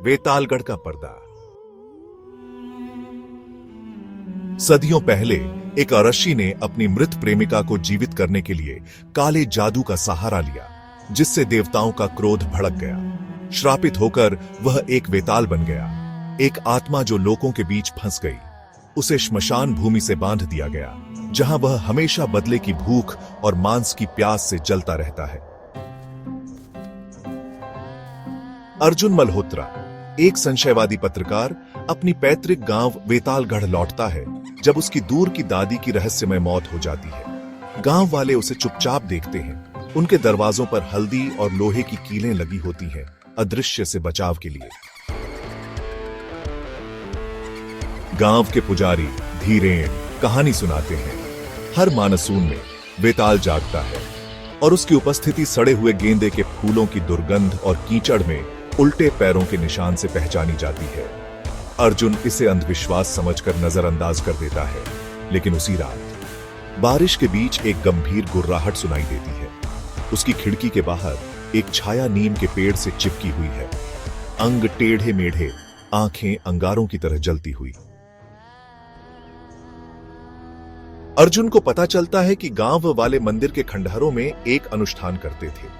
वेतालगढ़ का पर्दा। सदियों पहले एक अरशी ने अपनी मृत प्रेमिका को जीवित करने के लिए काले जादू का सहारा लिया, जिससे देवताओं का क्रोध भड़क गया। श्रापित होकर वह एक वेताल बन गया, एक आत्मा जो लोगों के बीच फंस गई। उसे श्मशान भूमि से बांध दिया गया, जहां वह हमेशा बदले की भूख और मांस की प्यास से जलता रहता है। अर्जुन मल्होत्रा, एक संशयवादी पत्रकार, अपनी पैतृक गांव वेतालगढ़ लौटता है जब उसकी दूर की दादी की रहस्यमय मौत हो जाती है। गांव वाले उसे चुपचाप देखते हैं। उनके दरवाजों पर हल्दी और लोहे की कीलें लगी होती हैं, अदृश्य से बचाव के लिए। गांव के पुजारी धीरेन कहानी सुनाते हैं। हर मानसून में वेताल जागता है और उसकी उपस्थिति सड़े हुए गेंदे के फूलों की दुर्गंध और कीचड़ में उल्टे पैरों के निशान से पहचानी जाती है। अर्जुन इसे अंधविश्वास समझकर नजरअंदाज कर देता है, लेकिन उसी रात बारिश के बीच एक गंभीर गुर्राहट सुनाई देती है। उसकी खिड़की के बाहर एक छाया नीम के पेड़ से चिपकी हुई है, अंग टेढ़े मेढ़े, आंखें अंगारों की तरह जलती हुई। अर्जुन को पता चलता है कि गांव वाले मंदिर के खंडहरों में एक अनुष्ठान करते थे,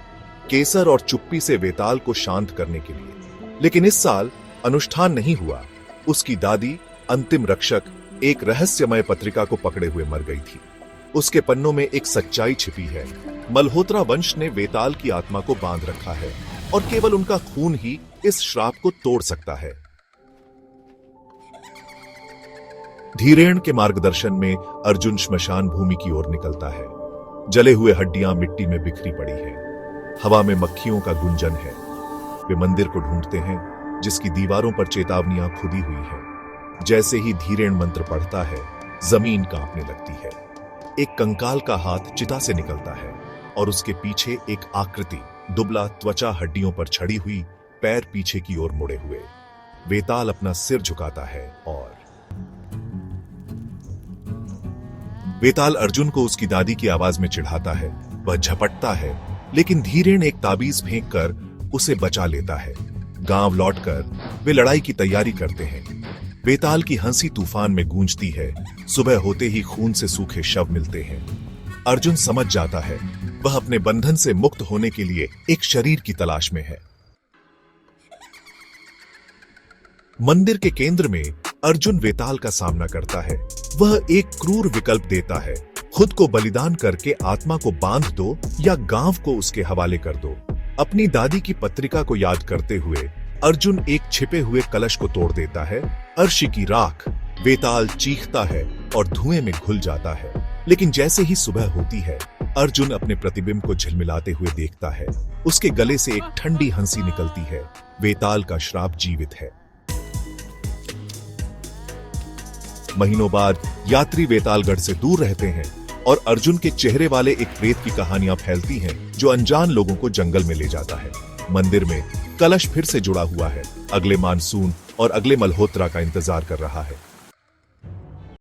केसर और चुप्पी से वेताल को शांत करने के लिए। लेकिन इस साल अनुष्ठान नहीं हुआ। उसकी दादी, अंतिम रक्षक, एक रहस्यमय पत्रिका को पकड़े हुए मर गई थी। उसके पन्नों में एक सच्चाई छिपी है। मल्होत्रा वंश ने वेताल की आत्मा को बांध रखा है और केवल उनका खून ही इस श्राप को तोड़ सकता है। धीरेन के मार्गदर्शन में अर्जुन श्मशान भूमि की ओर निकलता है। जले हुए हड्डियां मिट्टी में बिखरी पड़ी हैं। हवा में मक्खियों का गुंजन है। वे मंदिर को ढूंढते हैं, जिसकी दीवारों पर चेतावनियां खुदी हुई हैं। जैसे ही धीरेन मंत्र पढ़ता है, जमीन कांपने लगती है। एक कंकाल का हाथ चिता से निकलता है और उसके पीछे एक आकृति, दुबला, त्वचा हड्डियों पर छड़ी हुई, पैर पीछे की ओर मुड़े हुए। वेताल अपना सिर झुकाता है और वेताल अर्जुन को उसकी दादी की आवाज में चिढ़ाता है। वह झपटता है, लेकिन धीरेन एक ताबीज फेंक कर उसे बचा लेता है। गांव लौटकर वे लड़ाई की तैयारी करते हैं। वेताल की हंसी तूफान में गूंजती है। सुबह होते ही खून से सूखे शव मिलते हैं। अर्जुन समझ जाता है वह अपने बंधन से मुक्त होने के लिए एक शरीर की तलाश में है। मंदिर के केंद्र में अर्जुन वेताल का सामना करता है। वह एक क्रूर विकल्प देता है, खुद को बलिदान करके आत्मा को बांध दो या गांव को उसके हवाले कर दो। अपनी दादी की पत्रिका को याद करते हुए अर्जुन एक छिपे हुए कलश को तोड़ देता है। अर्शी की राख। वेताल चीखता है और धुएं में घुल जाता है। लेकिन जैसे ही सुबह होती है, अर्जुन अपने प्रतिबिंब को झिलमिलाते हुए देखता है। उसके गले से एक ठंडी हंसी निकलती है। वेताल का श्राप जीवित है। महीनों बाद यात्री वेतालगढ़ से दूर रहते हैं और अर्जुन के चेहरे वाले एक प्रेत की कहानियां फैलती हैं, जो अनजान लोगों को जंगल में ले जाता है। मंदिर में कलश फिर से जुड़ा हुआ है। अगले मानसून और अगले मल्होत्रा का इंतजार कर रहा है।